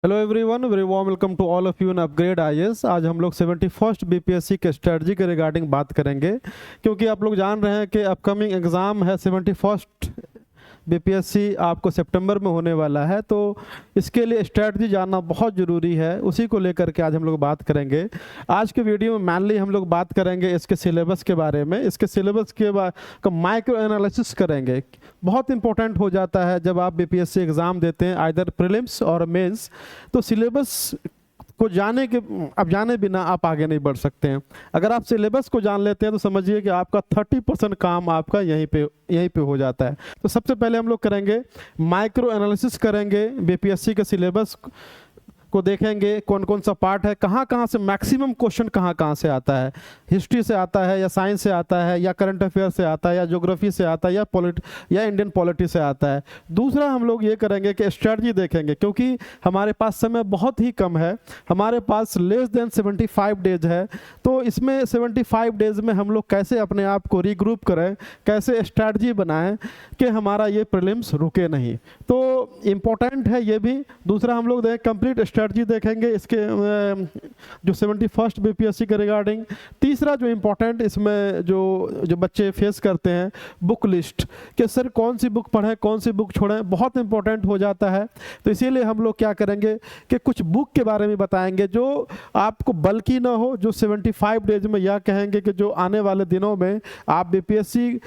Hello everyone, very warm welcome to all of you in Upgrade IAS. आज हम लोग 71st BPSC के strategy के रिगार्डिंग बात करेंगे, क्योंकि आप लोग जान रहे हैं कि अपकमिंग एग्ज़ाम है 71st बीपीएससी आपको सितंबर में होने वाला है। तो इसके लिए स्ट्रेटजी जानना बहुत ज़रूरी है, उसी को लेकर के आज हम लोग बात करेंगे। आज के वीडियो में मेनली हम लोग बात करेंगे इसके सिलेबस के बारे में। इसके सिलेबस के का माइक्रो एनालिसिस करेंगे। बहुत इंपॉर्टेंट हो जाता है जब आप बीपीएससी एग्ज़ाम देते हैं, आइदर प्रीलिम्स और मेंस। तो सिलेबस को जाने बिना आप आगे नहीं बढ़ सकते हैं। अगर आप सिलेबस को जान लेते हैं तो समझिए कि आपका 30% काम आपका यहीं पे हो जाता है। तो सबसे पहले हम लोग करेंगे माइक्रो एनालिसिस करेंगे, बीपीएससी के सिलेबस को देखेंगे कौन कौन सा पार्ट है, कहाँ से मैक्सिमम क्वेश्चन कहाँ से आता है। हिस्ट्री से आता है या साइंस से आता है या करंट अफेयर से आता है या ज्योग्राफी से आता है या इंडियन पॉलिटी से आता है। दूसरा हम लोग ये करेंगे कि स्ट्रेटजी देखेंगे, क्योंकि हमारे पास समय बहुत ही कम है, हमारे पास लेस देन 75 डेज है। तो इसमें 75 डेज में हम लोग कैसे अपने आप को रीग्रुप करें, कैसे स्ट्रेटजी बनाएं कि हमारा ये प्रीलिम्स रुके नहीं। तो इम्पोर्टेंट है ये भी। दूसरा हम लोग कंप्लीट स्ट्रेटजी देखेंगे इसके जो 71st बीपीएससी के रिगार्डिंग। तीसरा जो इम्पोर्टेंट इसमें जो बच्चे फेस करते हैं, बुक लिस्ट, कि सर कौन सी बुक पढ़ें, कौन सी बुक छोड़ें, बहुत इंपॉर्टेंट हो जाता है। तो इसीलिए हम लोग क्या करेंगे कि कुछ बुक के बारे में बताएंगे जो आपको बल्कि ना हो, जो 75 डेज में यह कहेंगे कि जो आने वाले दिनों में आप बीपीएससी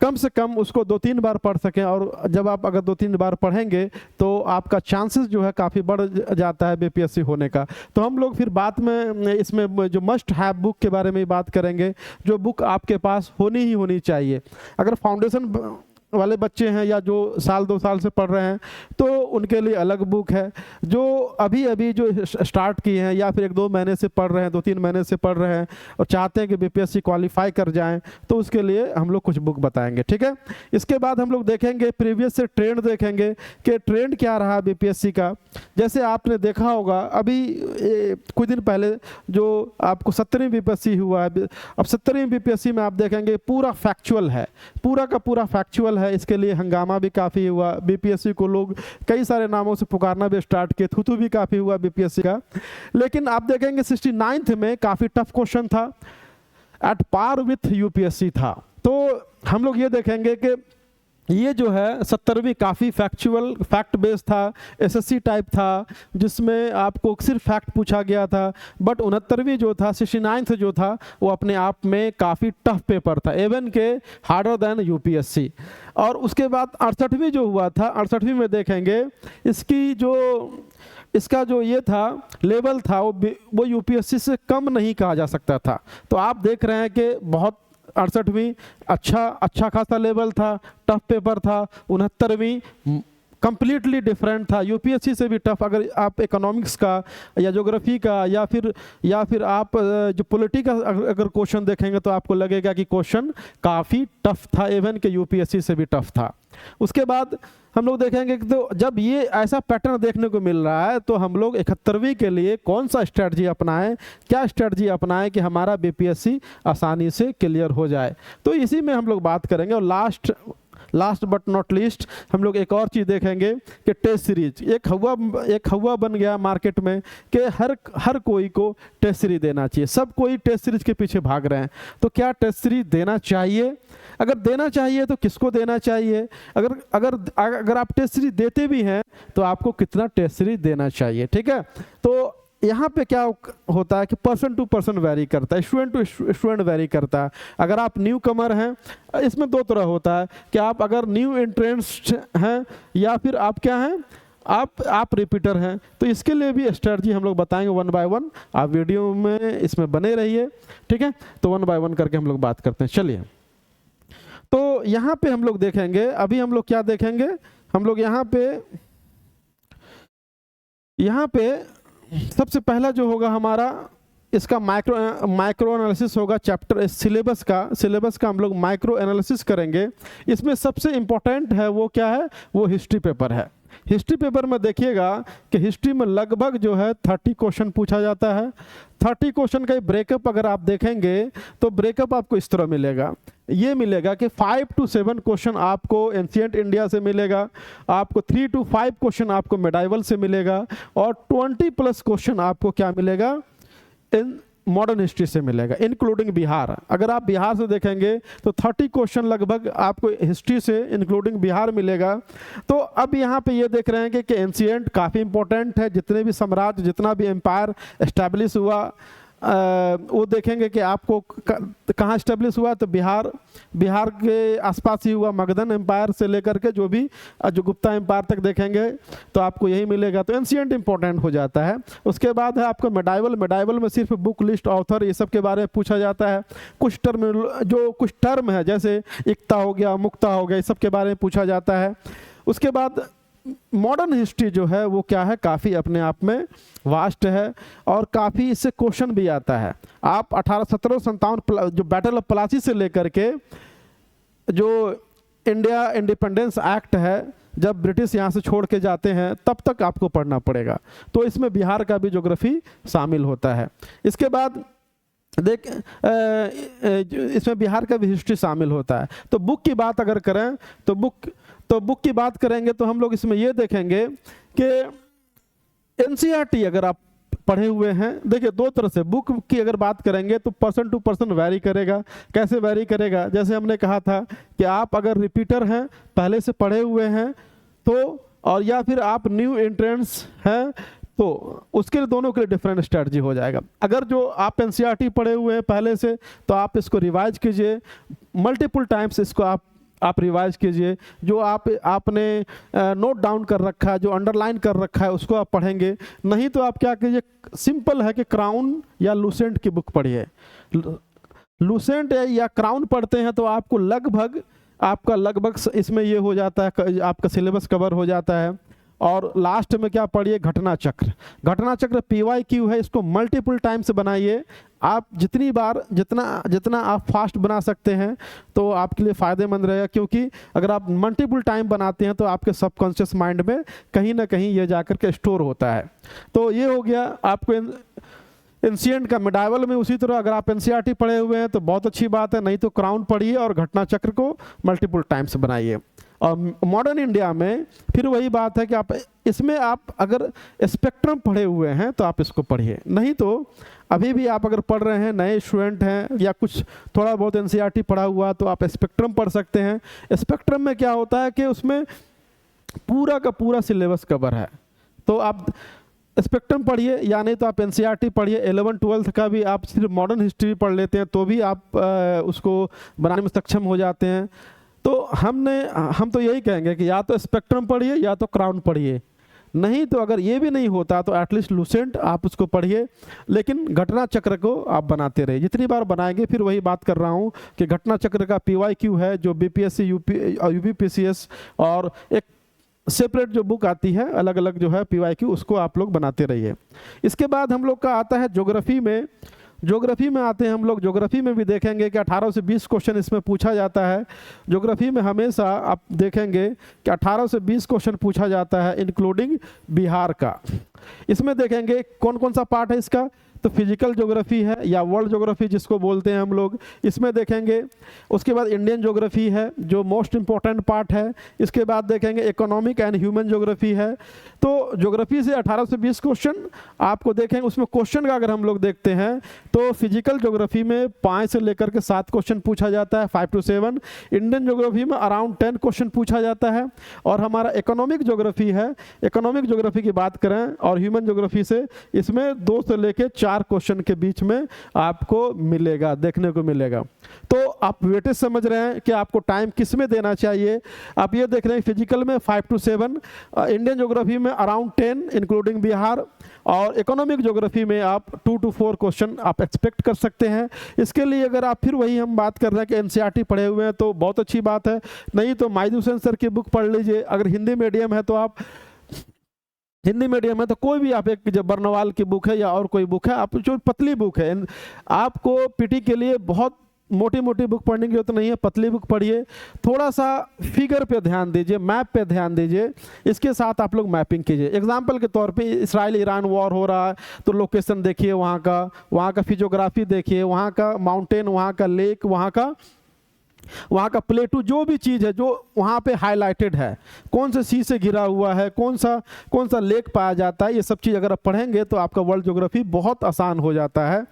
कम से कम उसको 2-3 बार पढ़ सकें। और जब आप अगर 2-3 बार पढ़ेंगे तो आपका चांसेस जो है काफ़ी बढ़ जाता है बीपीएससी होने का। तो हम लोग फिर बाद में इसमें जो मस्ट हैव बुक के बारे में बात करेंगे, जो बुक आपके पास होनी चाहिए। अगर फाउंडेशन वाले बच्चे हैं या जो 1-2 साल से पढ़ रहे हैं तो उनके लिए अलग बुक है। जो अभी जो स्टार्ट किए हैं या फिर 1-2 महीने से पढ़ रहे हैं, 2-3 महीने से पढ़ रहे हैं और चाहते हैं कि बीपीएससी क्वालिफाई कर जाएं, तो उसके लिए हम लोग कुछ बुक बताएंगे, ठीक है। इसके बाद हम लोग देखेंगे प्रीवियस से ट्रेंड देखेंगे कि ट्रेंड क्या रहा बीपीएससी का। जैसे आपने देखा होगा अभी कुछ दिन पहले जो आपको 17वीं बीपीएससी हुआ है, अब 17वीं बीपीएससी में आप देखेंगे पूरा फैक्चुअल है, पूरा का पूरा फैक्चुअल है। इसके लिए हंगामा भी काफ़ी हुआ, बीपीएससी को लोग कई सारे नामों से पुकारना भी स्टार्ट किए, थूथू भी काफ़ी हुआ बीपीएससी का। लेकिन आप देखेंगे 69th में काफ़ी टफ क्वेश्चन था, एट पार विथ यूपीएससी था। तो हम लोग ये देखेंगे कि ये जो है 70वीं काफ़ी फैक्ट बेस्ड था, एसएससी टाइप था, जिसमें आपको सिर्फ फैक्ट पूछा गया था। बट 69वीं जो था, 69th जो था, वो अपने आप में काफ़ी टफ पेपर था, एवन के हार्डर देन यूपीएससी। और उसके बाद 68वीं जो हुआ था, 68वीं में देखेंगे इसका जो ये था लेवल था वो यूपीएससी से कम नहीं कहा जा सकता था। तो आप देख रहे हैं कि बहुत 68वीं अच्छा खासा लेवल था, टफ पेपर था। 69वीं कंप्लीटली डिफरेंट था, यूपीएससी से भी टफ। अगर आप इकोनॉमिक्स का या ज्योग्राफी का या फिर आप जो पॉलिटी का अगर क्वेश्चन देखेंगे तो आपको लगेगा कि क्वेश्चन काफ़ी टफ था, इवन के यूपीएससी से भी टफ था। उसके बाद हम लोग देखेंगे कि तो जब ये ऐसा पैटर्न देखने को मिल रहा है तो हम लोग 71वीं के लिए कौन सा स्ट्रेटजी अपनाएं, क्या स्ट्रेटजी अपनाएं कि हमारा बीपीएससी आसानी से क्लियर हो जाए। तो इसी में हम लोग बात करेंगे। और लास्ट बट नॉट लीस्ट हम लोग एक और चीज़ देखेंगे कि टेस्ट सीरीज एक हवा बन गया मार्केट में कि हर कोई को टेस्ट सीरीज देना चाहिए, सब कोई टेस्ट सीरीज के पीछे भाग रहे हैं। तो क्या टेस्ट सीरीज देना चाहिए? अगर देना चाहिए तो किसको देना चाहिए? अगर आप टेस्ट सीरीज देते भी हैं तो आपको कितना टेस्ट सीरीज देना चाहिए, ठीक है। तो यहाँ पे क्या होता है कि पर्सन टू पर्सन वेरी करता है, स्टूडेंट टू स्टूडेंट वेरी करता है। अगर आप न्यू कमर हैं, इसमें 2 तरह होता है कि आप अगर न्यू एंट्रेंस हैं या फिर आप क्या हैं, आप रिपीटर हैं। तो इसके लिए भी स्ट्रेटजी हम लोग बताएंगे 1 by 1। आप वीडियो में इसमें बने रहिए, ठीक है। तो 1 by 1 करके हम लोग बात करते हैं। चलिए, तो यहाँ पे हम लोग देखेंगे, अभी हम लोग क्या देखेंगे, हम लोग यहाँ पे सबसे पहला जो होगा हमारा इसका माइक्रो एनालिसिस होगा। चैप्टर सिलेबस का हम लोग माइक्रो एनालिसिस करेंगे। इसमें सबसे इम्पोर्टेंट है वो क्या है, वो हिस्ट्री पेपर है। हिस्ट्री पेपर में देखिएगा कि हिस्ट्री में लगभग जो है 30 क्वेश्चन पूछा जाता है। 30 क्वेश्चन का ब्रेकअप अगर आप देखेंगे तो ब्रेकअप आपको इस तरह मिलेगा ये मिलेगा कि 5 to 7 क्वेश्चन आपको एंशिएंट इंडिया से मिलेगा, आपको 3 to 5 क्वेश्चन आपको मेडाइवल से मिलेगा, और 20+ क्वेश्चन आपको क्या मिलेगा, इन मॉडर्न हिस्ट्री से मिलेगा, इंक्लूडिंग बिहार। अगर आप बिहार से देखेंगे तो 30 क्वेश्चन लगभग आपको हिस्ट्री से इंक्लूडिंग बिहार मिलेगा। तो अब यहाँ पे ये देख रहे हैं कि एंशिएंट काफ़ी इंपॉर्टेंट है, जितने भी साम्राज्य, जितना भी एम्पायर एस्टैब्लिश हुआ वो देखेंगे कि आपको कहाँ इस्टेब्लिश हुआ, तो बिहार के आसपास ही हुआ, मगधन एम्पायर से लेकर के जो गुप्ता एम्पायर तक देखेंगे तो आपको यही मिलेगा। तो एंशिएंट इंपॉर्टेंट हो जाता है। उसके बाद है आपका मेडाइवल में सिर्फ बुक लिस्ट, ऑथर, ये सब के बारे में पूछा जाता है। कुछ टर्म है जैसे इक्ता हो गया, मुक्ता हो गया, इस सब के बारे में पूछा जाता है। उसके बाद मॉडर्न हिस्ट्री जो है वो क्या है, काफ़ी अपने आप में वास्ट है और काफ़ी इससे क्वेश्चन भी आता है। आप 1757 जो बैटल ऑफ प्लासी से लेकर के जो इंडिया इंडिपेंडेंस एक्ट है, जब ब्रिटिश यहाँ से छोड़ के जाते हैं, तब तक आपको पढ़ना पड़ेगा। तो इसमें बिहार का भी ज्योग्राफी शामिल होता है। इसके बाद इसमें बिहार का भी हिस्ट्री शामिल होता है। तो बुक की बात अगर करें तो बुक की बात करेंगे तो हम लोग इसमें ये देखेंगे कि एनसीईआरटी अगर आप पढ़े हुए हैं, देखिए दो तरह से बुक की अगर बात करेंगे तो पर्सन टू पर्सन वैरी करेगा। कैसे वैरी करेगा, जैसे हमने कहा था कि आप अगर रिपीटर हैं, पहले से पढ़े हुए हैं तो, और या फिर आप न्यू एंट्रेंस हैं, तो उसके लिए दोनों के लिए डिफरेंट स्ट्रेटजी हो जाएगा। अगर जो आप एनसीईआरटी पढ़े हुए हैं पहले से, तो आप इसको रिवाइज कीजिए, मल्टीपल टाइम्स इसको आप रिवाइज कीजिए। जो आपने नोट डाउन कर रखा है, जो अंडरलाइन कर रखा है, उसको आप पढ़ेंगे। नहीं तो आप क्या कीजिए, सिंपल है कि क्राउन या लूसेंट की बुक पढ़िए। लूसेंट या क्राउन पढ़ते हैं तो आपको लगभग इसमें ये हो जाता है, आपका सिलेबस कवर हो जाता है। और लास्ट में क्या पढ़िए, घटना चक्र PYQ है, इसको मल्टीपल टाइम से बनाइए। आप जितनी बार जितना आप फास्ट बना सकते हैं तो आपके लिए फ़ायदेमंद रहेगा, क्योंकि अगर आप मल्टीपल टाइम बनाते हैं तो आपके सबकॉन्शियस माइंड में कहीं ना कहीं ये जाकर के स्टोर होता है। तो ये हो गया आपको एंशिएंट का। मेडाइवल में उसी तरह अगर आप एनसीईआरटी पढ़े हुए हैं तो बहुत अच्छी बात है, नहीं तो क्राउन पढ़िए और घटना चक्र को मल्टीपल टाइम्स बनाइए। और मॉडर्न इंडिया में फिर वही बात है कि आप अगर स्पेक्ट्रम पढ़े हुए हैं तो आप इसको पढ़िए। नहीं तो अभी भी आप अगर पढ़ रहे हैं, नए स्टूडेंट हैं या कुछ थोड़ा बहुत एनसीईआरटी पढ़ा हुआ, तो आप स्पेक्ट्रम पढ़ सकते हैं। स्पेक्ट्रम में क्या होता है कि उसमें पूरा का पूरा सिलेबस कवर है, तो आप स्पेक्ट्रम पढ़िए, या नहीं तो आप एनसीईआरटी पढ़िए। 11-12 का भी आप सिर्फ मॉडर्न हिस्ट्री पढ़ लेते हैं तो भी आप उसको बनाने में सक्षम हो जाते हैं। तो हम तो यही कहेंगे कि या तो स्पेक्ट्रम पढ़िए या तो क्राउन पढ़िए। नहीं तो अगर ये भी नहीं होता तो एटलीस्ट लूसेंट आप उसको पढ़िए, लेकिन घटना चक्र को आप बनाते रहिए। जितनी बार बनाएंगे, फिर वही बात कर रहा हूँ कि घटना चक्र का PYQ है, जो BPSC UPPCS और एक सेपरेट जो बुक आती है अलग अलग जो है PYQ, उसको आप लोग बनाते रहिए। इसके बाद हम लोग का आता है ज्योग्राफी में आते हैं हम लोग। ज्योग्राफी में भी देखेंगे कि 18 से 20 क्वेश्चन इसमें पूछा जाता है। ज्योग्राफी में हमेशा आप देखेंगे कि 18 से 20 क्वेश्चन पूछा जाता है, इंक्लूडिंग बिहार का। इसमें देखेंगे कौन कौन सा पार्ट है इसका, तो फिजिकल ज्योग्राफी है या वर्ल्ड ज्योग्राफी जिसको बोलते हैं हम लोग, इसमें देखेंगे। उसके बाद इंडियन ज्योग्राफी है जो मोस्ट इंपॉर्टेंट पार्ट है। इसके बाद देखेंगे इकोनॉमिक एंड ह्यूमन ज्योग्राफी है। तो ज्योग्राफी से 18 से 20 क्वेश्चन आपको देखेंगे। उसमें क्वेश्चन का अगर हम लोग देखते हैं तो फिजिकल ज्योग्राफी में 5 से लेकर के 7 क्वेश्चन पूछा जाता है, 5 to 7। इंडियन ज्योग्राफी में अराउंड 10 क्वेश्चन पूछा जाता है। और हमारा इकोनॉमिक ज्योग्राफी है, इकोनॉमिक ज्योग्राफी की बात करें और ह्यूमन ज्योग्राफी से, इसमें 2 से लेकर 4 क्वेश्चन के बीच में आपको मिलेगा, देखने को मिलेगा। तो आप वेटेज समझ रहे हैं कि आपको टाइम किस में देना चाहिए। आप ये देख रहे हैं फिजिकल में 5 to 7, इंडियन ज्योग्राफी में अराउंड 10 इंक्लूडिंग बिहार, और इकोनॉमिक ज्योग्राफी में आप 2 to 4 क्वेश्चन आप एक्सपेक्ट कर सकते हैं। इसके लिए अगर आप फिर वही हम बात कर रहे हैं कि एनसीईआरटी पढ़े हुए हैं तो बहुत अच्छी बात है, नहीं तो माइदुसन सर की बुक पढ़ लीजिए। अगर हिंदी मीडियम है तो आप हिंदी मीडियम है तो कोई भी आप एक, जब बर्नवाल की बुक है या और कोई बुक है, आप जो पतली बुक है, आपको पीटी के लिए बहुत मोटी मोटी बुक पढ़ने की जरूरत नहीं है, पतली बुक पढ़िए। थोड़ा सा फिगर पे ध्यान दीजिए, मैप पे ध्यान दीजिए, इसके साथ आप लोग मैपिंग कीजिए। एग्जाम्पल के तौर पे इसराइल ईरान वॉर हो रहा है तो लोकेशन देखिए, वहाँ का फिजियोग्राफी देखिए, वहाँ का माउंटेन, वहाँ का लेक, वहाँ का वहाँ का प्लेटू जो भी चीज़ है जो वहाँ पे हाईलाइटेड है, कौन से सी से घिरा हुआ है, कौन सा लेक पाया जाता है, ये सब चीज़ अगर आप पढ़ेंगे तो आपका वर्ल्ड ज्योग्राफी बहुत आसान हो जाता है।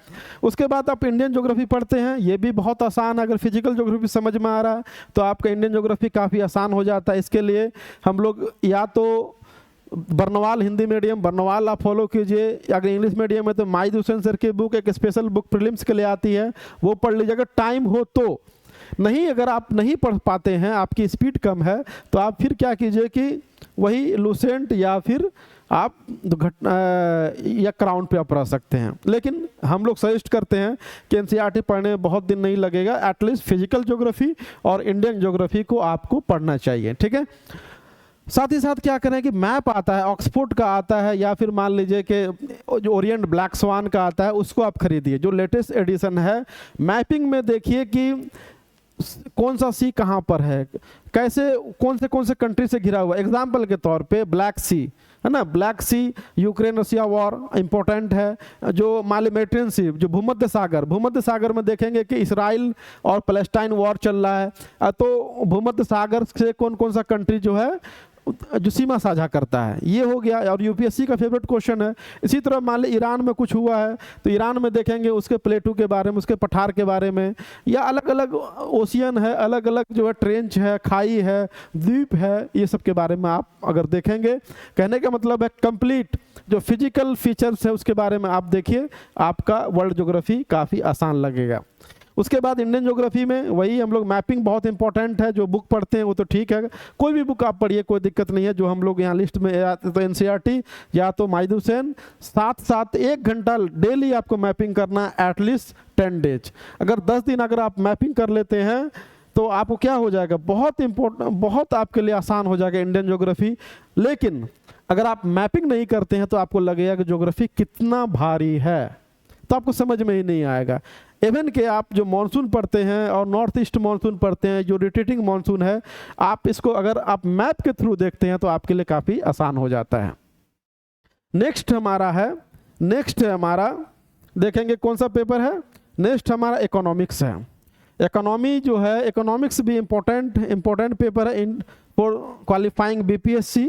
उसके बाद आप इंडियन ज्योग्राफी पढ़ते हैं, ये भी बहुत आसान है। अगर फिजिकल ज्योग्राफी समझ में आ रहा है तो आपका इंडियन ज्योग्राफी काफ़ी आसान हो जाता है। इसके लिए हम लोग या तो बर्नवाल हिंदी मीडियम, बर्नवाल आप फॉलो कीजिए। अगर इंग्लिश मीडियम है तो माहिद हुसैन सर की बुक एक स्पेशल बुक प्रीलिम्स के लिए आती है, वो पढ़ लीजिए अगर टाइम हो तो। नहीं, अगर आप नहीं पढ़ पाते हैं, आपकी स्पीड कम है, तो आप फिर क्या कीजिए कि वही लूसेंट या फिर आप या क्राउन पे आप रह सकते हैं। लेकिन हम लोग सजेस्ट करते हैं कि एनसीईआरटी पढ़ने में बहुत दिन नहीं लगेगा, एटलीस्ट फिजिकल ज्योग्राफी और इंडियन ज्योग्राफी को आपको पढ़ना चाहिए, ठीक है। साथ ही साथ क्या करें कि मैप आता है, ऑक्सफोर्ड का आता है, या फिर मान लीजिए कि जो ओरिएंट ब्लैक स्वान का आता है, उसको आप खरीदिए, जो लेटेस्ट एडिशन है। मैपिंग में देखिए कि कौन सा सी कहाँ पर है, कैसे कौन से कंट्री से घिरा हुआ। एग्जाम्पल के तौर पे ब्लैक सी है ना, ब्लैक सी यूक्रेन रशिया वॉर इंपॉर्टेंट है। जो मेडिटेरियन सी, जो भूमध्य सागर में देखेंगे कि इसराइल और पैलेस्टाइन वॉर चल रहा है, तो भूमध्य सागर से कौन सा कंट्री जो है जो सीमा साझा करता है, ये हो गया। और यूपीएससी का फेवरेट क्वेश्चन है। इसी तरह मान ली ईरान में कुछ हुआ है तो ईरान में देखेंगे उसके प्लेटू के बारे में, उसके पठार के बारे में, या अलग अलग ओशियन है, अलग अलग जो है ट्रेंच है, खाई है, द्वीप है, ये सब के बारे में आप अगर देखेंगे। कहने का मतलब है कंप्लीट जो फिजिकल फीचर्स है उसके बारे में आप देखिए, आपका वर्ल्ड ज्योग्राफी काफ़ी आसान लगेगा। उसके बाद इंडियन ज्योग्राफी में वही हम लोग मैपिंग बहुत इंपॉर्टेंट है। जो बुक पढ़ते हैं वो तो ठीक है, कोई भी बुक आप पढ़िए, कोई दिक्कत नहीं है। जो हम लोग यहाँ लिस्ट में तो एनसीईआरटी या तो माहिद हुसैन, साथ 1 घंटा डेली आपको मैपिंग करना है, एटलीस्ट 10 डेज। अगर 10 दिन अगर आप मैपिंग कर लेते हैं तो आपको क्या हो जाएगा, बहुत इंपॉर्टेंट, बहुत आपके लिए आसान हो जाएगा इंडियन ज्योग्राफी। लेकिन अगर आप मैपिंग नहीं करते हैं तो आपको लगेगा कि ज्योग्राफी कितना भारी है, तो आपको समझ में ही नहीं आएगा। इवन के आप जो मानसून पढ़ते हैं और नॉर्थ ईस्ट मानसून पढ़ते हैं, जो रोटेटिंग मानसून है, आप इसको अगर आप मैप के थ्रू देखते हैं तो आपके लिए काफ़ी आसान हो जाता है। नेक्स्ट हमारा देखेंगे कौन सा पेपर है। नेक्स्ट हमारा इकोनॉमिक्स है। इकोनॉमी जो है, इकोनॉमिक्स भी इम्पोर्टेंट पेपर है फॉर क्वालिफाइंग बीपीएससी।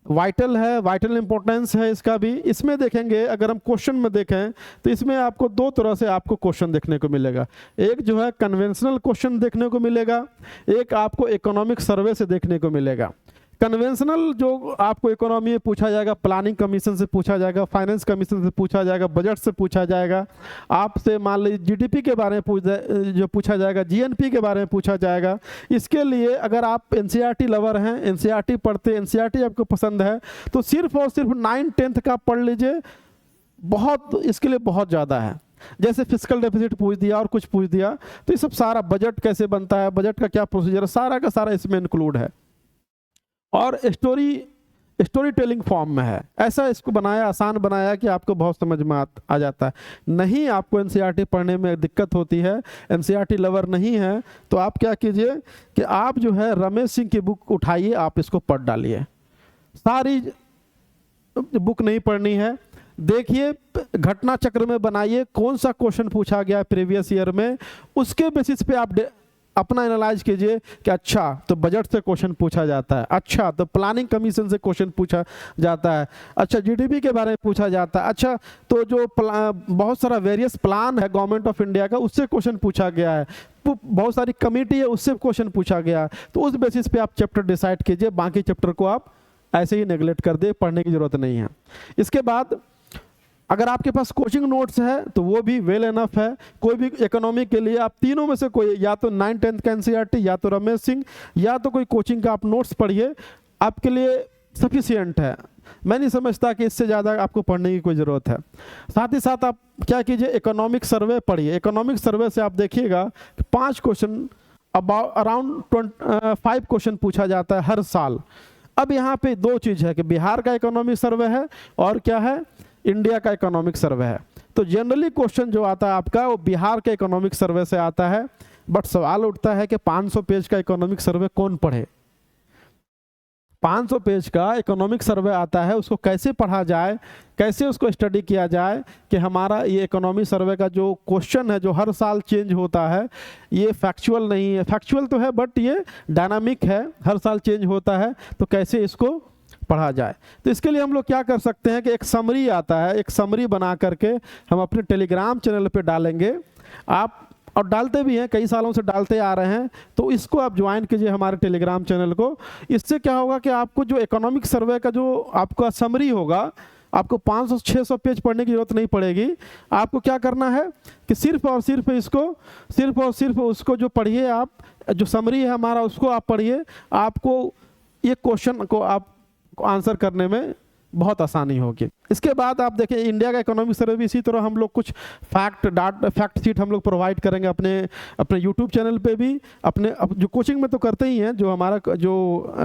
वाइटल है, वाइटल इंपॉर्टेंस है इसका भी। इसमें देखेंगे अगर हम क्वेश्चन में देखें तो इसमें आपको 2 तरह से आपको क्वेश्चन देखने को मिलेगा। एक जो है कन्वेंशनल क्वेश्चन देखने को मिलेगा, एक आपको इकोनॉमिक सर्वे से देखने को मिलेगा। कन्वेंशनल जो आपको इकोनॉमी में पूछा जाएगा, प्लानिंग कमीशन से पूछा जाएगा, फाइनेंस कमीशन से पूछा जाएगा, बजट से पूछा जाएगा, आपसे मान लीजिए जीडीपी के बारे में जो पूछा जाएगा, जीएनपी के बारे में पूछा जाएगा। इसके लिए अगर आप एनसीईआरटी लवर हैं, एनसीईआरटी पढ़ते, एनसीईआरटी आपको पसंद है, तो सिर्फ और सिर्फ 9-10 का पढ़ लीजिए, बहुत इसके लिए बहुत ज़्यादा है। जैसे फिस्कल डेफिसिट पूछ दिया और कुछ पूछ दिया, तो ये सब सारा बजट कैसे बनता है, बजट का क्या प्रोसीजर है, सारा का सारा इसमें इंक्लूड है। और स्टोरी टेलिंग फॉर्म में है। ऐसा इसको बनाया, आसान बनाया कि आपको बहुत समझ में आ जाता है। नहीं आपको एनसीईआरटी पढ़ने में दिक्कत होती है, एनसीईआरटी लवर नहीं है, तो आप क्या कीजिए कि आप जो है रमेश सिंह की बुक उठाइए, आप इसको पढ़ डालिए। सारी बुक नहीं पढ़नी है, देखिए घटना चक्र में बनाइए, कौन सा क्वेश्चन पूछा गया प्रीवियस ईयर में, उसके बेसिस पे आप अपना एनालाइज कीजिए कि अच्छा तो बजट से क्वेश्चन पूछा जाता है, अच्छा तो प्लानिंग कमीशन से क्वेश्चन पूछा जाता है, अच्छा जीडीपी के बारे में पूछा जाता है, अच्छा तो जो बहुत सारा वेरियस प्लान है गवर्नमेंट ऑफ इंडिया का, उससे क्वेश्चन पूछा गया है, बहुत सारी कमेटी है उससे क्वेश्चन पूछा गया है। तो उस बेसिस पे आप चैप्टर डिसाइड कीजिए, बाकी चैप्टर को आप ऐसे ही नेगलेक्ट कर दे, पढ़ने की जरूरत नहीं है। इसके बाद अगर आपके पास कोचिंग नोट्स है तो वो भी वेल एनफ है। कोई भी इकोनॉमी के लिए आप तीनों में से कोई, या तो 9-10 का एनसीईआरटी, या तो रमेश सिंह, या तो कोई कोचिंग का आप नोट्स पढ़िए, आपके लिए सफिशिएंट है। मैं नहीं समझता कि इससे ज़्यादा आपको पढ़ने की कोई ज़रूरत है। साथ ही साथ आप क्या कीजिए, इकोनॉमिक सर्वे पढ़िए। इकोनॉमिक सर्वे से आप देखिएगा 5 क्वेश्चन, अराउंड 5 क्वेश्चन पूछा जाता है हर साल। अब यहाँ पे 2 चीज़ है कि बिहार का इकोनॉमिक सर्वे है और क्या है, इंडिया का इकोनॉमिक सर्वे है। तो जनरली क्वेश्चन जो आता है आपका वो बिहार के इकोनॉमिक सर्वे से आता है। बट सवाल उठता है कि 500 पेज का इकोनॉमिक सर्वे कौन पढ़े। 500 पेज का इकोनॉमिक सर्वे आता है, उसको कैसे पढ़ा जाए, कैसे उसको स्टडी किया जाए कि हमारा ये इकोनॉमी सर्वे का जो क्वेश्चन है जो हर साल चेंज होता है, ये फैक्चुअल नहीं है, फैक्चुअल तो है बट ये डायनामिक है, हर साल चेंज होता है, तो कैसे इसको पढ़ा जाए। तो इसके लिए हम लोग क्या कर सकते हैं कि एक समरी आता है, एक समरी बना करके हम अपने टेलीग्राम चैनल पे डालेंगे, आप और डालते भी हैं, कई सालों से डालते आ रहे हैं, तो इसको आप ज्वाइन कीजिए हमारे टेलीग्राम चैनल को। इससे क्या होगा कि आपको जो इकोनॉमिक सर्वे का जो आपका समरी होगा, आपको 500-600 पेज पढ़ने की जरूरत नहीं पड़ेगी। आपको क्या करना है कि सिर्फ और सिर्फ उसको जो पढ़िए, आप जो समरी है हमारा उसको आप पढ़िए, आपको ये क्वेश्चन को आप आंसर करने में बहुत आसानी होगी। इसके बाद आप देखें इंडिया का इकोनॉमिक सर्वे भी इसी तरह हम लोग कुछ फैक्ट शीट हम लोग प्रोवाइड करेंगे अपने यूट्यूब चैनल पे भी, अपने जो कोचिंग में तो करते ही हैं, जो हमारा जो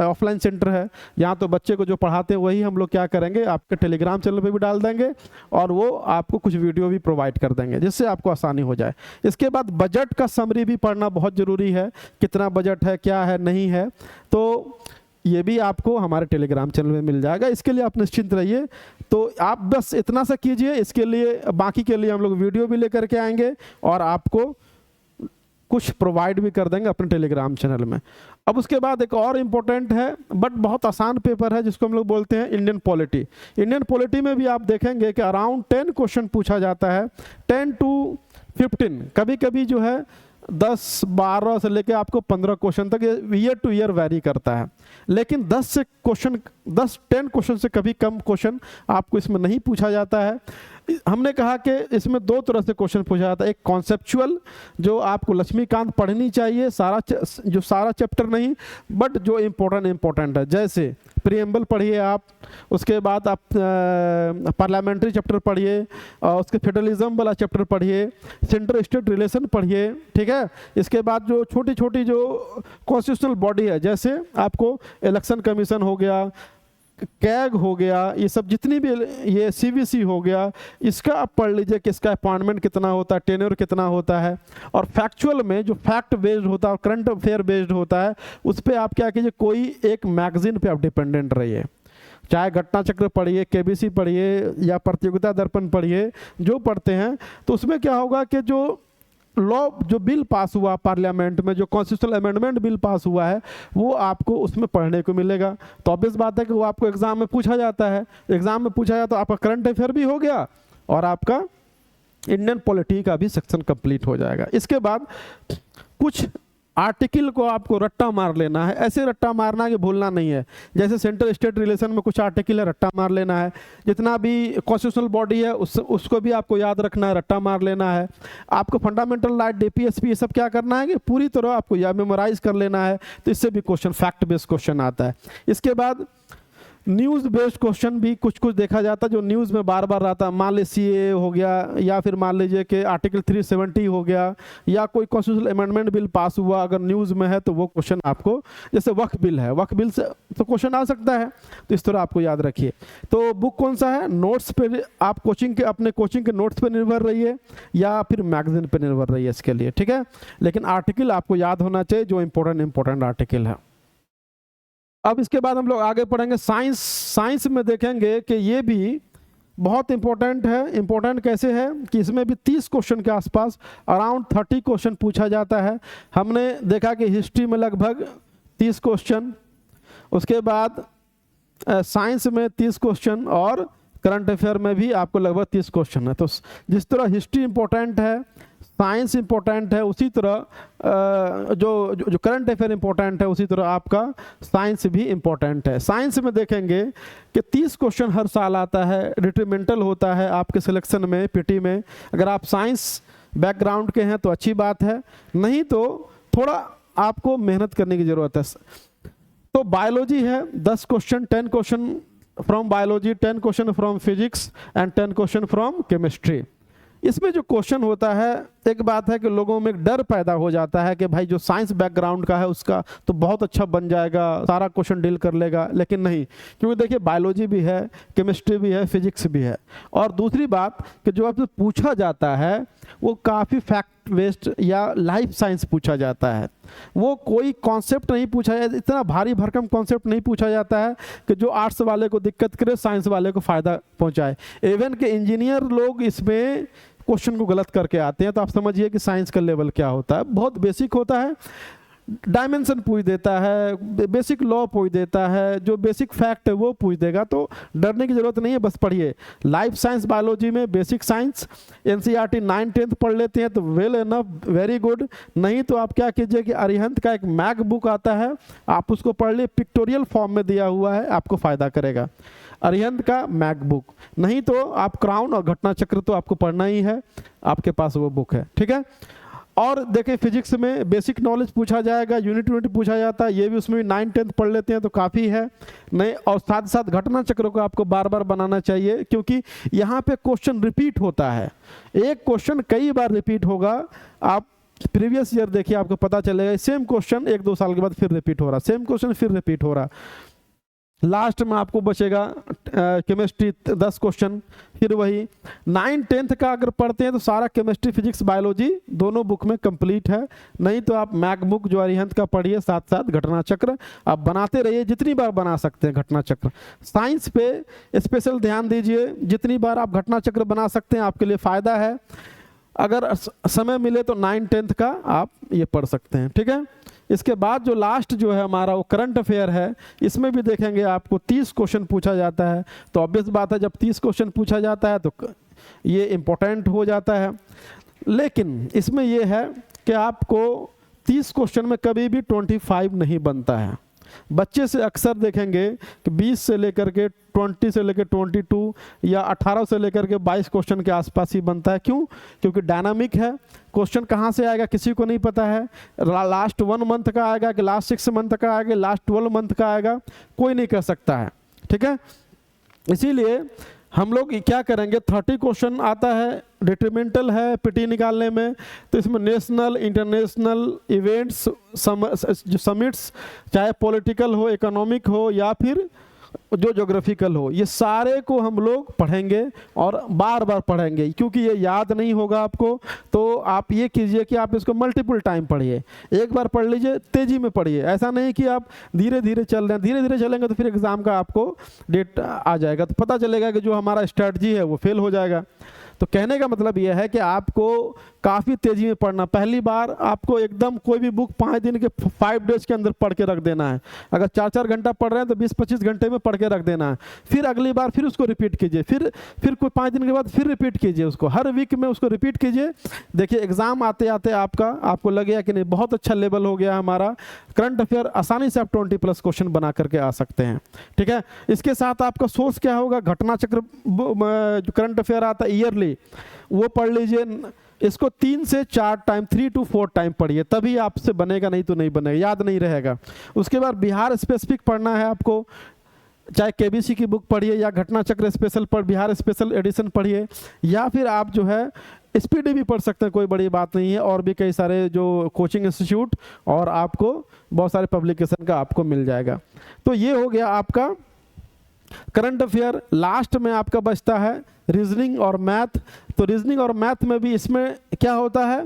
ऑफलाइन सेंटर है यहाँ तो बच्चे को जो पढ़ाते हैं वही हम लोग क्या करेंगे आपके टेलीग्राम चैनल पे भी डाल देंगे, और वो आपको कुछ वीडियो भी प्रोवाइड कर देंगे जिससे आपको आसानी हो जाए। इसके बाद बजट का समरी भी पढ़ना बहुत ज़रूरी है, कितना बजट है, क्या है, नहीं है, तो ये भी आपको हमारे टेलीग्राम चैनल में मिल जाएगा। इसके लिए आप निश्चिंत रहिए। तो आप बस इतना सा कीजिए, इसके लिए बाकी के लिए हम लोग वीडियो भी लेकर के आएंगे और आपको कुछ प्रोवाइड भी कर देंगे अपने टेलीग्राम चैनल में। अब उसके बाद एक और इम्पोर्टेंट है बट बहुत आसान पेपर है जिसको हम लोग बोलते हैं इंडियन पॉलिटी। इंडियन पॉलिटी में भी आप देखेंगे कि अराउंड 10 क्वेश्चन पूछा जाता है, 10 to 15, कभी कभी जो है 10-12 से लेके आपको 15 क्वेश्चन तक, ईयर टू ईयर वैरी करता है, लेकिन 10 क्वेश्चन से कभी कम क्वेश्चन आपको इसमें नहीं पूछा जाता है। हमने कहा कि इसमें 2 तरह से क्वेश्चन पूछा जाता है, एक कॉन्सेप्चुअल जो आपको लक्ष्मीकांत पढ़नी चाहिए, सारा चैप्टर नहीं बट जो इम्पोर्टेंट है, जैसे प्रीएम्बल पढ़िए आप, उसके बाद आप पार्लियामेंट्री चैप्टर पढ़िए, उसके फेडरलिज्म वाला चैप्टर पढ़िए, सेंट्रल स्टेट रिलेशन पढ़िए, ठीक है। इसके बाद जो छोटी छोटी जो कॉन्स्टिट्यूशनल बॉडी है, जैसे आपको इलेक्शन कमीशन हो गया, कैग हो गया, ये सब जितनी भी, ये सीवीसी हो गया, इसका आप पढ़ लीजिए कि इसका अपॉइंटमेंट कितना होता है, टेन्योर कितना होता है। और फैक्चुअल में जो फैक्ट बेस्ड होता है, करंट अफेयर बेस्ड होता है, उस पर आप क्या कीजिए, कोई एक मैगजीन पे आप डिपेंडेंट रहिए, चाहे घटना चक्र पढ़िए, केबीसी पढ़िए या प्रतियोगिता दर्पण पढ़िए, जो पढ़ते हैं तो उसमें क्या होगा कि जो लॉ, जो बिल पास हुआ पार्लियामेंट में, जो कॉन्स्टिट्यूशनल अमेंडमेंट बिल पास हुआ है, वो आपको उसमें पढ़ने को मिलेगा। तो ऑब्वियस बात है कि वो आपको एग्जाम में पूछा जाता है, एग्जाम में पूछा जाता तो आपका करंट अफेयर भी हो गया और आपका इंडियन पॉलिटी का भी सेक्शन कंप्लीट हो जाएगा। इसके बाद कुछ आर्टिकल को आपको रट्टा मार लेना है, ऐसे रट्टा मारना कि भूलना नहीं है। जैसे सेंट्रल स्टेट रिलेशन में कुछ आर्टिकल है, रट्टा मार लेना है। जितना भी कॉन्स्टिट्यूशनल बॉडी है उसको भी आपको याद रखना है, रट्टा मार लेना है। आपको फंडामेंटल राइट, डीपीएसपी, ये सब क्या करना है कि पूरी तरह आपको या मेमोराइज कर लेना है, तो इससे भी क्वेश्चन फैक्ट बेस्ड क्वेश्चन आता है। इसके बाद न्यूज़ बेस्ड क्वेश्चन भी कुछ देखा जाता है, जो न्यूज़ में बार बार आता है, मान लीजिए सीए हो गया, या फिर मान लीजिए कि आर्टिकल 370 हो गया, या कोई कॉन्स्टिट्यूशनल अमेंडमेंट बिल पास हुआ अगर न्यूज़ में है, तो वो क्वेश्चन आपको, जैसे वक्फ बिल है, वक्फ बिल से तो क्वेश्चन आ सकता है, तो इस तरह आपको याद रखिए। तो बुक कौन सा है, नोट्स पे आप अपने कोचिंग के नोट्स पे निर्भर रहिए या फिर मैगजीन पे निर्भर रहिए इसके लिए, ठीक है। लेकिन आर्टिकल आपको याद होना चाहिए, जो इंपॉर्टेंट आर्टिकल है। अब इसके बाद हम लोग आगे पढ़ेंगे साइंस में देखेंगे कि ये भी बहुत इंपॉर्टेंट है। इंपॉर्टेंट कैसे है कि इसमें भी 30 क्वेश्चन के आसपास, अराउंड 30 क्वेश्चन पूछा जाता है। हमने देखा कि हिस्ट्री में लगभग 30 क्वेश्चन, उसके बाद साइंस में 30 क्वेश्चन और करंट अफेयर में भी आपको लगभग 30 क्वेश्चन है। तो जिस तरह हिस्ट्री इंपॉर्टेंट है, साइंस इंपॉर्टेंट है, उसी तरह जो करंट अफेयर इंपॉर्टेंट है, उसी तरह आपका साइंस भी इंपॉर्टेंट है। साइंस में देखेंगे कि 30 क्वेश्चन हर साल आता है, रिट्रीमेंटल होता है आपके सिलेक्शन में, पीटी में। अगर आप साइंस बैकग्राउंड के हैं तो अच्छी बात है, नहीं तो थोड़ा आपको मेहनत करने की ज़रूरत है। तो बायोलॉजी है 10 question, 10 question from biology, 10 question from physics and 10 question from chemistry. इसमें जो क्वेश्चन होता है एक बात है कि लोगों में एक डर पैदा हो जाता है कि भाई जो साइंस बैकग्राउंड का है उसका तो बहुत अच्छा बन जाएगा, सारा क्वेश्चन डील कर लेगा, लेकिन नहीं, क्योंकि देखिए बायोलॉजी भी है, केमिस्ट्री भी है, फिजिक्स भी है। और दूसरी बात कि जो आपसे पूछा जाता है वो काफ़ी फैक्ट बेस्ड या लाइफ साइंस पूछा जाता है, वो कोई कॉन्सेप्ट नहीं पूछा जाता, इतना भारी भरकम कॉन्सेप्ट नहीं पूछा जाता है कि जो आर्ट्स वाले को दिक्कत करे, साइंस वाले को फ़ायदा पहुंचाए। इवन के इंजीनियर लोग इसमें क्वेश्चन को गलत करके आते हैं, तो आप समझिए कि साइंस का लेवल क्या होता है। बहुत बेसिक होता है, डायमेंशन पूछ देता है, बेसिक लॉ पूछ देता है, जो बेसिक फैक्ट है वो पूछ देगा, तो डरने की ज़रूरत नहीं है, बस पढ़िए। लाइफ साइंस बायोलॉजी में बेसिक साइंस एनसीईआरटी 9-10 पढ़ लेते हैं तो वेल एनफ, वेरी गुड। नहीं तो आप क्या कीजिए कि अरिहंत का एक मैक बुक आता है, आप उसको पढ़ लिए, पिक्टोरियल फॉर्म में दिया हुआ है, आपको फ़ायदा करेगा। अरिहंत का मैक बुक, नहीं तो आप क्राउन और घटना चक्र तो आपको पढ़ना ही है, आपके पास वो बुक है, ठीक है। और देखें फिजिक्स में बेसिक नॉलेज पूछा जाएगा, यूनिट पूछा जाता है, ये भी उसमें भी 9-10 पढ़ लेते हैं तो काफ़ी है। नहीं, और साथ साथ घटना चक्र को आपको बार बार बनाना चाहिए, क्योंकि यहाँ पे क्वेश्चन रिपीट होता है, एक क्वेश्चन कई बार रिपीट होगा। आप प्रीवियस ईयर देखिए, आपको पता चलेगा सेम क्वेश्चन 1-2 साल के बाद फिर रिपीट हो रहा, सेम क्वेश्चन फिर रिपीट हो रहा। लास्ट में आपको बचेगा केमिस्ट्री 10 क्वेश्चन, फिर वही 9-10 का अगर पढ़ते हैं तो सारा केमिस्ट्री फिजिक्स बायोलॉजी दोनों बुक में कंप्लीट है। नहीं तो आप मैक बुक जो अरिहंत का पढ़िए, साथ साथ घटना चक्र आप बनाते रहिए, जितनी बार बना सकते हैं घटना चक्र। साइंस पे स्पेशल ध्यान दीजिए, जितनी बार आप घटना चक्र बना सकते हैं आपके लिए फ़ायदा है। अगर समय मिले तो 9-10 का आप ये पढ़ सकते हैं, ठीक है। इसके बाद जो लास्ट जो है हमारा वो करंट अफेयर है, इसमें भी देखेंगे आपको 30 क्वेश्चन पूछा जाता है। तो ऑब्वियस बात है, जब 30 क्वेश्चन पूछा जाता है तो ये इम्पोर्टेंट हो जाता है। लेकिन इसमें ये है कि आपको 30 क्वेश्चन में कभी भी 25 नहीं बनता है। बच्चे से अक्सर देखेंगे कि 20 से लेकर के 20 से लेकर 22 या 18 से लेकर के 22 क्वेश्चन के आसपास ही बनता है। क्यों? क्योंकि डायनामिक है, क्वेश्चन कहाँ से आएगा किसी को नहीं पता है। लास्ट 1 मंथ का आएगा कि लास्ट 6 मंथ का आएगा, लास्ट 12 मंथ का आएगा, कोई नहीं कह सकता है, ठीक है। इसीलिए हम लोग क्या करेंगे, 30 क्वेश्चन आता है, डिटरमिनेंटल है पीटी निकालने में, तो इसमें नेशनल इंटरनेशनल इवेंट्स, जो समिट्स, चाहे पॉलिटिकल हो, इकोनॉमिक हो या फिर जो ज्योग्राफिकल हो, ये सारे को हम लोग पढ़ेंगे और बार बार पढ़ेंगे, क्योंकि ये याद नहीं होगा आपको। तो आप ये कीजिए कि आप इसको मल्टीपल टाइम पढ़िए, एक बार पढ़ लीजिए, तेज़ी में पढ़िए। ऐसा नहीं कि आप धीरे धीरे चल रहे हैं, धीरे धीरे चलेंगे तो फिर एग्ज़ाम का आपको डेट आ जाएगा, तो पता चलेगा कि जो हमारा स्ट्रैटेजी है वो फेल हो जाएगा। तो कहने का मतलब यह है कि आपको काफ़ी तेज़ी में पढ़ना। पहली बार आपको एकदम कोई भी बुक 5 दिन के 5 डेज के अंदर पढ़ के रख देना है। अगर 4-4 घंटा पढ़ रहे हैं तो 20-25 घंटे में पढ़ के रख देना है। फिर अगली बार फिर उसको रिपीट कीजिए, फिर कोई 5 दिन के बाद फिर रिपीट कीजिए उसको, हर वीक में उसको रिपीट कीजिए। देखिए एग्ज़ाम आते आते आपको लगेगा कि नहीं बहुत अच्छा लेवल हो गया हमारा, करंट अफेयर आसानी से आप 20+ क्वेश्चन बना करके आ सकते हैं, ठीक है। इसके साथ आपका सोर्स क्या होगा, घटना चक्र जो करंट अफेयर आता है ईयरली, वो पढ़ लीजिए। इसको 3 से 4 टाइम, 3 to 4 टाइम पढ़िए, तभी आपसे बनेगा, नहीं तो नहीं बनेगा, याद नहीं रहेगा। उसके बाद बिहार स्पेसिफिक पढ़ना है आपको, चाहे केबीसी की बुक पढ़िए या घटना चक्र स्पेशल बिहार स्पेशल एडिशन पढ़िए, या फिर आप जो है स्पीडी भी पढ़ सकते हैं, कोई बड़ी बात नहीं है। और भी कई सारे जो कोचिंग इंस्टीट्यूट और आपको बहुत सारे पब्लिकेशन का आपको मिल जाएगा। तो ये हो गया आपका करंट अफेयर। लास्ट में आपका बचता है रीजनिंग और मैथ। तो रीजनिंग और मैथ में भी इसमें क्या होता है,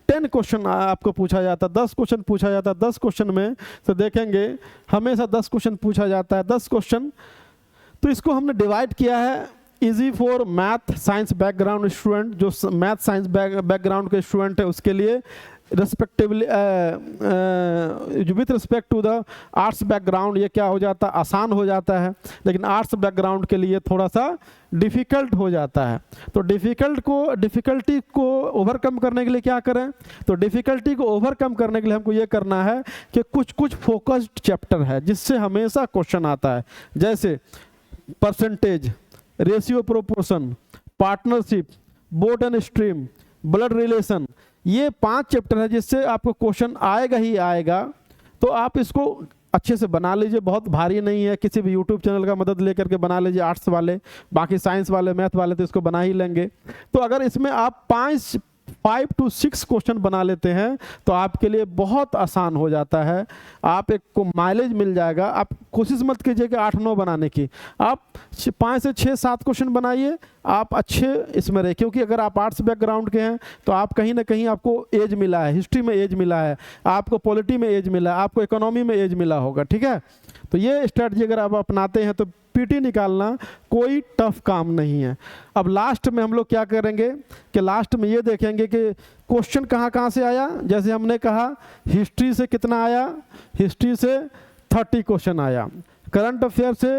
10 क्वेश्चन आपको पूछा जाता है, 10 क्वेश्चन पूछा जाता है। 10 क्वेश्चन में तो देखेंगे हमेशा 10 क्वेश्चन पूछा जाता है, 10 क्वेश्चन। तो इसको हमने डिवाइड किया है, easy for math science background student, जो मैथ साइंस बैकग्राउंड के स्टूडेंट है उसके लिए, respectively with respect to the arts background ये क्या हो जाता है, आसान हो जाता है। लेकिन आर्ट्स बैकग्राउंड के लिए थोड़ा सा डिफ़िकल्ट हो जाता है। तो डिफ़िकल्टी को ओवरकम करने के लिए क्या करें, तो डिफ़िकल्टी को ओवरकम करने के लिए हमको ये करना है कि कुछ फोकस्ड चैप्टर है जिससे हमेशा क्वेश्चन आता है, जैसे percentage, ratio proportion, partnership, boat and stream, blood relation. ये 5 चैप्टर है जिससे आपको क्वेश्चन आएगा ही आएगा। तो आप इसको अच्छे से बना लीजिए, बहुत भारी नहीं है, किसी भी यूट्यूब चैनल का मदद लेकर के बना लीजिए आर्ट्स वाले, बाकी साइंस वाले मैथ वाले तो इसको बना ही लेंगे। तो अगर इसमें आप 5 5 to 6 क्वेश्चन बना लेते हैं तो आपके लिए बहुत आसान हो जाता है। आप एक को माइलेज मिल जाएगा। आप कोशिश मत कीजिए कि 8-9 बनाने की, आप 5 से 6-7 क्वेश्चन बनाइए, आप अच्छे इसमें रहे। क्योंकि अगर आप आर्ट्स बैकग्राउंड के हैं तो आप कहीं ना कहीं आपको एज मिला है, हिस्ट्री में एज मिला है, आपको पॉलिटी में एज मिला है, आपको इकोनॉमी में एज मिला होगा, ठीक है। तो ये स्ट्रेटजी अगर आप अपनाते हैं तो पीटी निकालना कोई टफ काम नहीं है। अब लास्ट में हम लोग क्या करेंगे कि लास्ट में ये देखेंगे कि क्वेश्चन कहाँ कहाँ से आया। जैसे हमने कहा हिस्ट्री से कितना आया, हिस्ट्री से 30 क्वेश्चन आया, करंट अफेयर से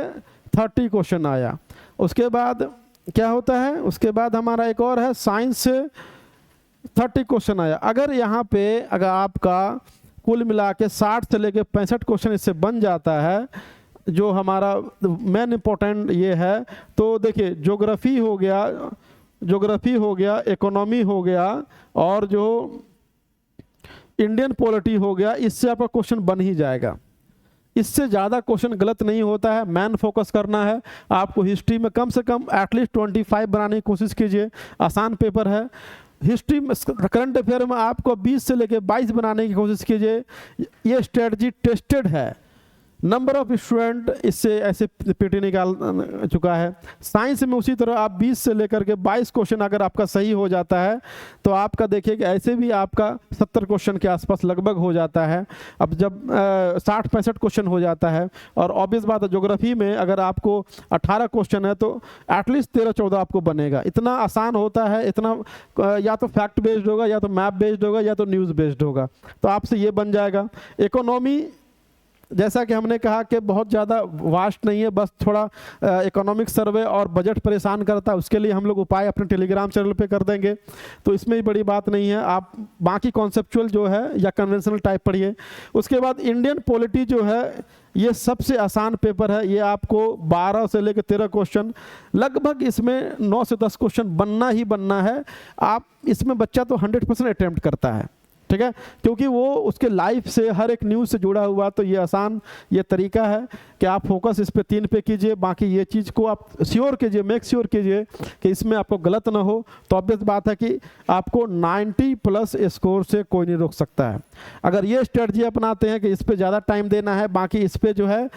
30 क्वेश्चन आया। उसके बाद क्या होता है, उसके बाद हमारा एक और है साइंस से 30 क्वेश्चन आया। अगर यहाँ पे अगर आपका कुल मिला के 60 से लेके 65 क्वेश्चन इससे बन जाता है, जो हमारा मेन इम्पोर्टेंट ये है, तो देखिए ज्योग्राफी हो गया, इकोनॉमी हो गया और जो इंडियन पॉलिटी हो गया, इससे आपका क्वेश्चन बन ही जाएगा। इससे ज़्यादा क्वेश्चन गलत नहीं होता है। मैन फोकस करना है आपको। हिस्ट्री में कम से कम एटलीस्ट 25 बनाने की कोशिश कीजिए, आसान पेपर है। हिस्ट्री में करंट अफेयर में आपको 20 से लेकर 22 बनाने की कोशिश कीजिए। ये स्ट्रेटजी टेस्टेड है, नंबर ऑफ स्टूडेंट इससे ऐसे पीटी निकाल चुका है। साइंस में उसी तरह आप 20 से लेकर के 22 क्वेश्चन अगर आपका सही हो जाता है तो आपका देखिए कि ऐसे भी आपका 70 क्वेश्चन के आसपास लगभग हो जाता है। अब जब 60-65 क्वेश्चन हो जाता है, और ऑब्वियस बात है ज्योग्राफी में अगर आपको 18 क्वेश्चन है तो एटलीस्ट 13-14 आपको बनेगा। इतना आसान होता है, इतना या तो फैक्ट बेस्ड होगा, या तो मैप बेस्ड होगा, या तो न्यूज़ बेस्ड होगा, तो आपसे ये बन जाएगा। इकोनॉमी जैसा कि हमने कहा कि बहुत ज़्यादा वास्ट नहीं है, बस थोड़ा इकोनॉमिक सर्वे और बजट परेशान करता है, उसके लिए हम लोग उपाय अपने टेलीग्राम चैनल पे कर देंगे, तो इसमें ही बड़ी बात नहीं है। आप बाकी कॉन्सेप्चुअल जो है या कन्वेंशनल टाइप पढ़िए। उसके बाद इंडियन पॉलिटी जो है ये सबसे आसान पेपर है। ये आपको 12 से लेकर 13 क्वेश्चन, लगभग इसमें 9 से 10 क्वेश्चन बनना ही बनना है। आप इसमें बच्चा तो 100% अटेम्प्ट करता है, ठीक है, क्योंकि वो उसके लाइफ से हर एक न्यूज़ से जुड़ा हुआ। तो ये आसान ये तरीका है कि आप फोकस इस पे 3 पे कीजिए, बाकी ये चीज़ को आप श्योर कीजिए, मेक श्योर कीजिए कि इसमें आपको गलत ना हो। तो ऑब्वियस बात है कि आपको 90+ स्कोर से कोई नहीं रोक सकता है। अगर ये स्ट्रेटजी अपनाते हैं कि इस पर ज़्यादा टाइम देना है, बाकी इस पर जो है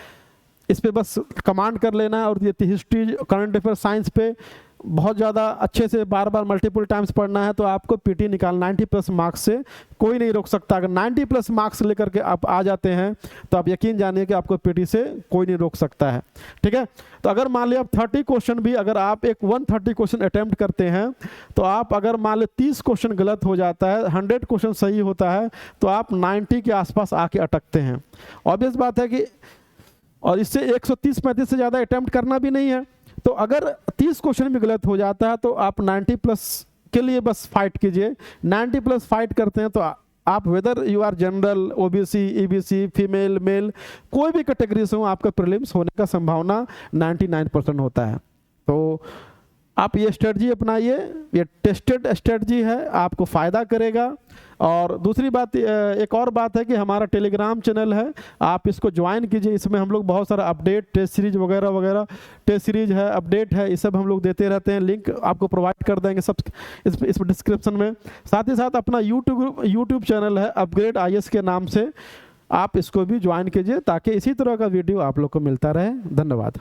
इस पर बस कमांड कर लेना है, और ये हिस्ट्री, करंट अफेयर, साइंस पे बहुत ज़्यादा अच्छे से बार बार मल्टीपल टाइम्स पढ़ना है, तो आपको पीटी निकाल 90+ मार्क्स से कोई नहीं रोक सकता। अगर 90+ मार्क्स लेकर के आप आ जाते हैं तो आप यकीन जानिए कि आपको पीटी से कोई नहीं रोक सकता है, ठीक है। तो अगर मान लिया आप 30 क्वेश्चन भी अगर आप एक 130 क्वेश्चन अटेम्प्ट करते हैं, तो आप अगर मान लो 30 क्वेश्चन गलत हो जाता है, 100 क्वेश्चन सही होता है, तो आप 90 के आसपास आके अटकते हैं। ऑब्वियस बात है कि और इससे 130-35 से ज़्यादा अटेम्प्ट करना भी नहीं है। तो अगर 30 क्वेश्चन भी गलत हो जाता है तो आप 90+ के लिए बस फाइट कीजिए। 90+ फाइट करते हैं तो आप whether you are general, OBC, EBC, female, male, कोई भी कैटेगरी से हो, आपका प्रीलिम्स होने का संभावना 99% होता है। तो आप ये स्ट्रेटजी अपनाइए, ये टेस्टेड स्ट्रेटजी है, आपको फ़ायदा करेगा। और दूसरी बात, एक और बात है कि हमारा टेलीग्राम चैनल है, आप इसको ज्वाइन कीजिए। इसमें हम लोग बहुत सारा अपडेट, टेस्ट सीरीज वगैरह वगैरह, टेस्ट सीरीज है, अपडेट है, ये सब हम लोग देते रहते हैं। लिंक आपको प्रोवाइड कर देंगे सब इस डिस्क्रिप्शन में। साथ ही साथ अपना यूट्यूब चैनल है अपग्रेड IAS के नाम से, आप इसको भी ज्वाइन कीजिए ताकि इसी तरह का वीडियो आप लोग को मिलता रहे। धन्यवाद।